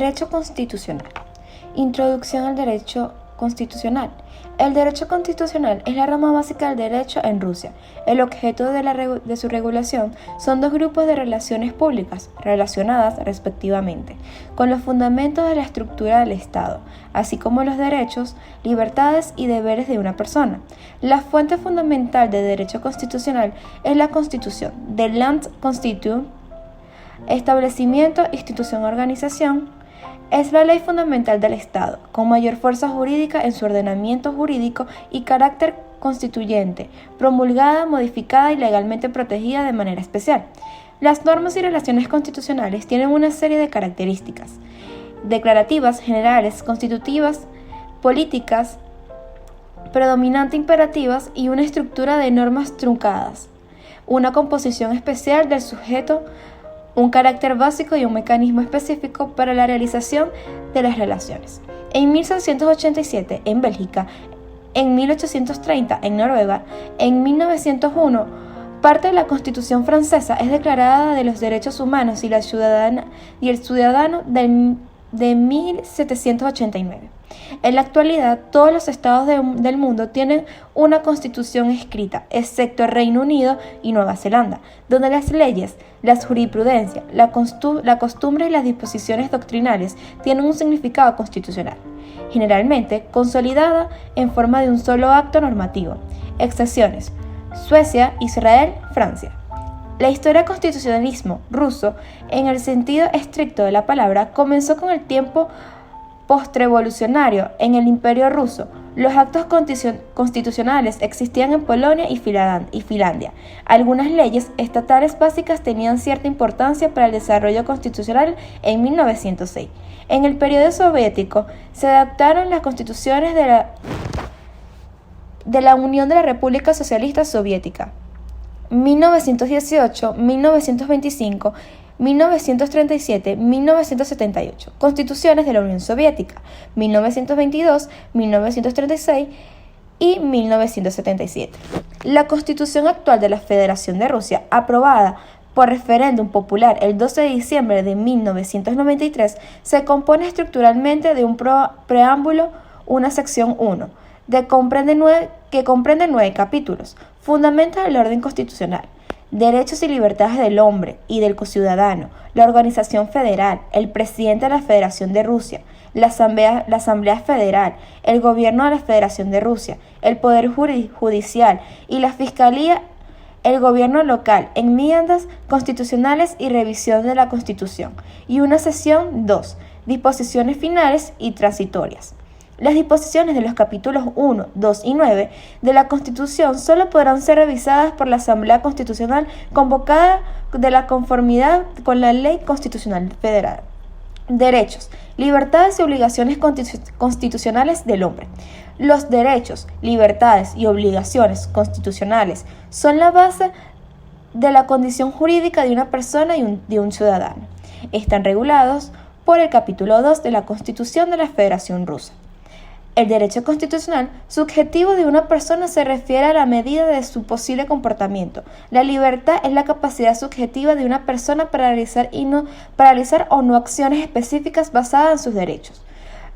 Derecho constitucional. Introducción al derecho constitucional. El derecho constitucional es la rama básica del derecho en Rusia. El objeto de su regulación son dos grupos de relaciones públicas, relacionadas respectivamente, con los fundamentos de la estructura del Estado, así como los derechos, libertades y deberes de una persona. La fuente fundamental del derecho constitucional es la Constitución, del Landkonstitution, establecimiento, institución, organización. Es la ley fundamental del Estado, con mayor fuerza jurídica en su ordenamiento jurídico y carácter constituyente, promulgada, modificada y legalmente protegida de manera especial. Las normas y relaciones constitucionales tienen una serie de características declarativas, generales, constitutivas, políticas, predominante imperativas y una estructura de normas truncadas, una composición especial del sujeto, un carácter básico y un mecanismo específico para la realización de las relaciones. En 1687 en Bélgica, en 1830 en Noruega, en 1901 parte de la Constitución francesa es declarada de los derechos humanos y el ciudadano de 1789. En la actualidad, todos los estados del mundo tienen una constitución escrita, excepto el Reino Unido y Nueva Zelanda, donde las leyes, la jurisprudencia, la costumbre y las disposiciones doctrinales tienen un significado constitucional, generalmente consolidada en forma de un solo acto normativo. Excepciones: Suecia, Israel, Francia. La historia del constitucionalismo ruso, en el sentido estricto de la palabra, comenzó con el tiempo postrevolucionario en el Imperio ruso. Los actos constitucionales existían en Polonia y Finlandia. Algunas leyes estatales básicas tenían cierta importancia para el desarrollo constitucional en 1906. En el periodo soviético se adaptaron las constituciones de la Unión de la República Socialista Soviética, 1918, 1925, 1937, 1978, Constituciones de la Unión Soviética, 1922, 1936 y 1977. La Constitución actual de la Federación de Rusia, aprobada por referéndum popular el 12 de diciembre de 1993, se compone estructuralmente de un preámbulo, una sección 1, que comprende 9 capítulos, fundamentos del orden constitucional, derechos y libertades del hombre y del ciudadano, la organización federal, el presidente de la Federación de Rusia, la Asamblea Federal, el gobierno de la Federación de Rusia, el Poder Judicial y la Fiscalía, el gobierno local, enmiendas constitucionales y revisión de la Constitución, y una sección 2, disposiciones finales y transitorias. Las disposiciones de los capítulos 1, 2 y 9 de la Constitución solo podrán ser revisadas por la Asamblea Constitucional convocada de la conformidad con la Ley Constitucional Federal. Derechos, libertades y obligaciones constitucionales del hombre. Los derechos, libertades y obligaciones constitucionales son la base de la condición jurídica de una persona y de un ciudadano. Están regulados por el capítulo 2 de la Constitución de la Federación Rusa. El derecho constitucional subjetivo de una persona se refiere a la medida de su posible comportamiento. La libertad es la capacidad subjetiva de una persona para realizar o no acciones específicas basadas en sus derechos.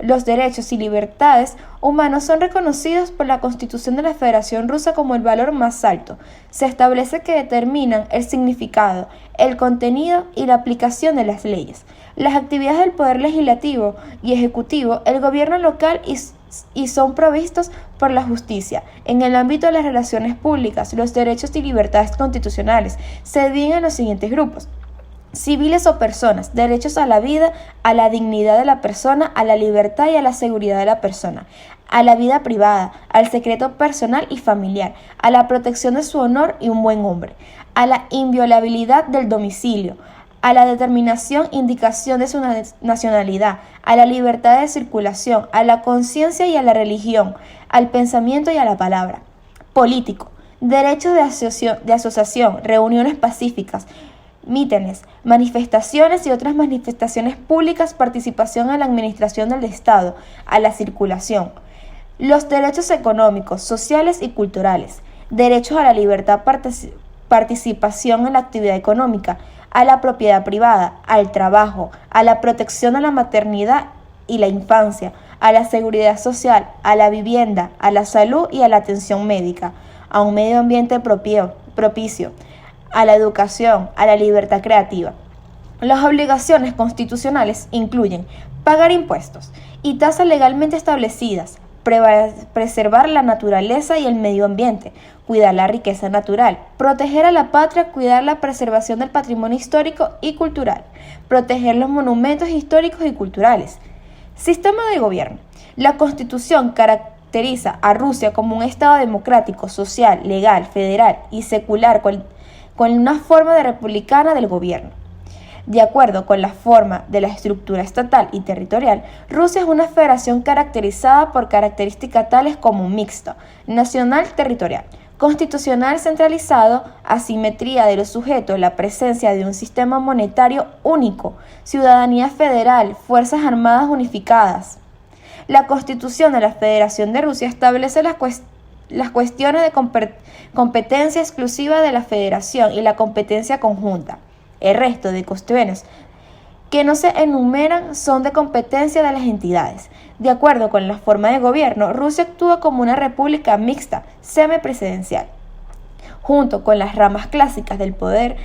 Los derechos y libertades humanos son reconocidos por la Constitución de la Federación Rusa como el valor más alto. Se establece que determinan el significado, el contenido y la aplicación de las leyes, las actividades del Poder Legislativo y Ejecutivo, el gobierno local y son provistos por la justicia. En el ámbito de las relaciones públicas, los derechos y libertades constitucionales se dividen en los siguientes grupos: civiles o personas, derechos a la vida, a la dignidad de la persona, a la libertad y a la seguridad de la persona, a la vida privada, al secreto personal y familiar, a la protección de su honor y un buen hombre, a la inviolabilidad del domicilio, a la determinación, indicación de su nacionalidad, a la libertad de circulación, a la conciencia y a la religión, al pensamiento y a la palabra. Político, derechos de asociación, reuniones pacíficas, mítines, manifestaciones y otras manifestaciones públicas, participación en la administración del Estado, a la circulación. Los derechos económicos, sociales y culturales, derechos a la libertad participación en la actividad económica, a la propiedad privada, al trabajo, a la protección a la maternidad y la infancia, a la seguridad social, a la vivienda, a la salud y a la atención médica, a un medio ambiente propicio, a la educación, a la libertad creativa. Las obligaciones constitucionales incluyen pagar impuestos y tasas legalmente establecidas, preservar la naturaleza y el medio ambiente, cuidar la riqueza natural, proteger a la patria, cuidar la preservación del patrimonio histórico y cultural, proteger los monumentos históricos y culturales. Sistema de gobierno. La Constitución caracteriza a Rusia como un Estado democrático, social, legal, federal y secular con una forma de republicana del gobierno. De acuerdo con la forma de la estructura estatal y territorial, Rusia es una federación caracterizada por características tales como mixto, nacional territorial, constitucional centralizado, asimetría de los sujetos, la presencia de un sistema monetario único, ciudadanía federal, fuerzas armadas unificadas. La Constitución de la Federación de Rusia establece las cuestiones de competencia exclusiva de la Federación y la competencia conjunta. El resto de cuestiones que no se enumeran son de competencia de las entidades. De acuerdo con la forma de gobierno, Rusia actúa como una república mixta, semipresidencial, junto con las ramas clásicas del poder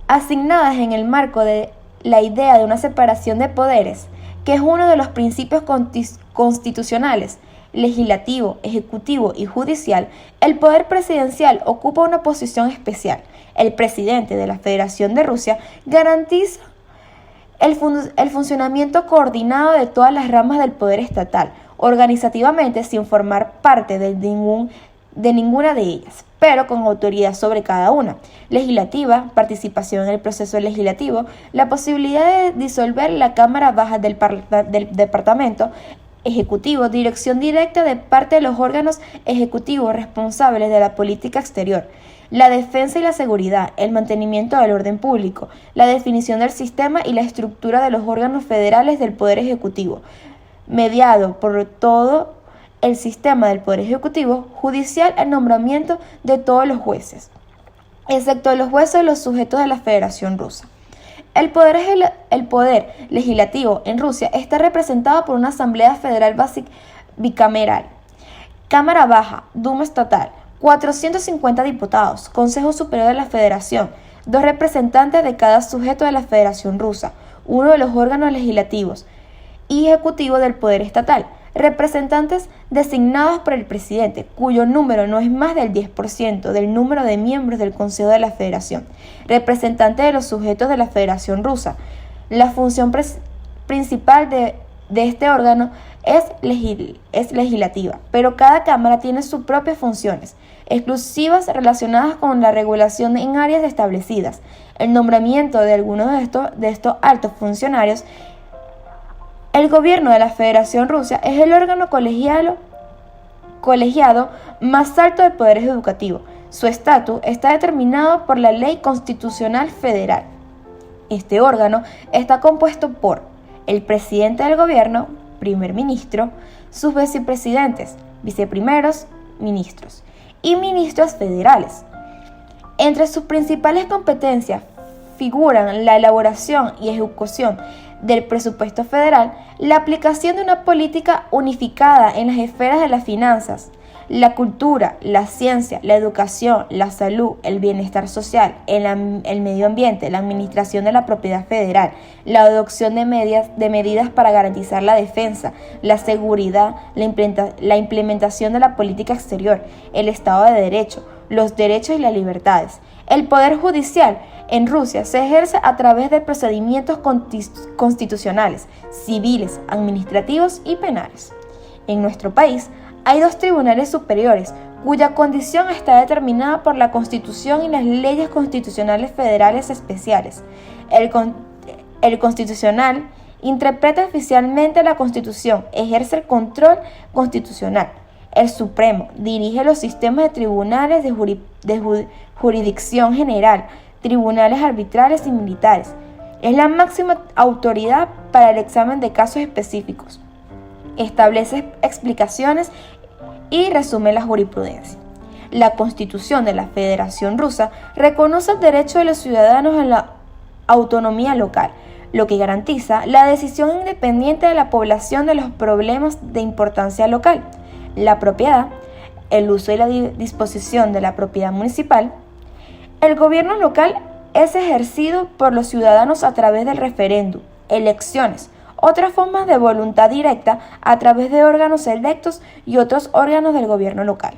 asignadas en el marco de la idea de una separación de poderes, que es uno de los principios constitucionales. Legislativo, ejecutivo y judicial. El poder presidencial ocupa una posición especial. El presidente de la Federación de Rusia garantiza el funcionamiento coordinado de todas las ramas del poder estatal, organizativamente sin formar parte de ninguna de ellas, pero con autoridad sobre cada una. Legislativa, participación en el proceso legislativo, la posibilidad de disolver la Cámara Baja del Departamento. Ejecutivo, dirección directa de parte de los órganos ejecutivos responsables de la política exterior, la defensa y la seguridad, el mantenimiento del orden público, la definición del sistema y la estructura de los órganos federales del Poder Ejecutivo, mediado por todo el sistema del Poder Ejecutivo, judicial, el nombramiento de todos los jueces, excepto los jueces de los sujetos de la Federación Rusa. El poder legislativo en Rusia está representado por una Asamblea Federal bicameral, Cámara Baja, Duma Estatal, 450 diputados, Consejo Superior de la Federación, 2 representantes de cada sujeto de la Federación Rusa, uno de los órganos legislativos y ejecutivo del poder estatal, representantes designados por el presidente, cuyo número no es más del 10% del número de miembros del Consejo de la Federación, representantes de los sujetos de la Federación Rusa. La función principal de este órgano es legislativa, pero cada cámara tiene sus propias funciones exclusivas relacionadas con la regulación en áreas establecidas, el nombramiento de algunos de estos altos funcionarios. El gobierno de la Federación Rusa es el órgano colegiado más alto del poder educativo. Su estatus está determinado por la Ley Constitucional Federal. Este órgano está compuesto por el presidente del gobierno, primer ministro, sus vicepresidentes, viceprimeros ministros y ministros federales. Entre sus principales competencias figuran la elaboración y ejecución del presupuesto federal, la aplicación de una política unificada en las esferas de las finanzas, la cultura, la ciencia, la educación, la salud, el bienestar social, el medio ambiente, la administración de la propiedad federal, la adopción de medidas para garantizar la defensa, la seguridad, la implementación de la política exterior, el Estado de Derecho, los derechos y las libertades. El poder judicial en Rusia se ejerce a través de procedimientos constitucionales, civiles, administrativos y penales. En nuestro país hay 2 tribunales superiores cuya condición está determinada por la Constitución y las leyes constitucionales federales especiales. El Constitucional interpreta oficialmente la Constitución, ejerce el control constitucional. El Supremo dirige los sistemas de tribunales de jurisdicción general, tribunales arbitrales y militares. Es la máxima autoridad para el examen de casos específicos. Establece explicaciones y resume la jurisprudencia. La Constitución de la Federación Rusa reconoce el derecho de los ciudadanos a la autonomía local, lo que garantiza la decisión independiente de la población de los problemas de importancia local, la propiedad, el uso y la disposición de la propiedad municipal. El gobierno local es ejercido por los ciudadanos a través del referéndum, elecciones, otras formas de voluntad directa a través de órganos electos y otros órganos del gobierno local.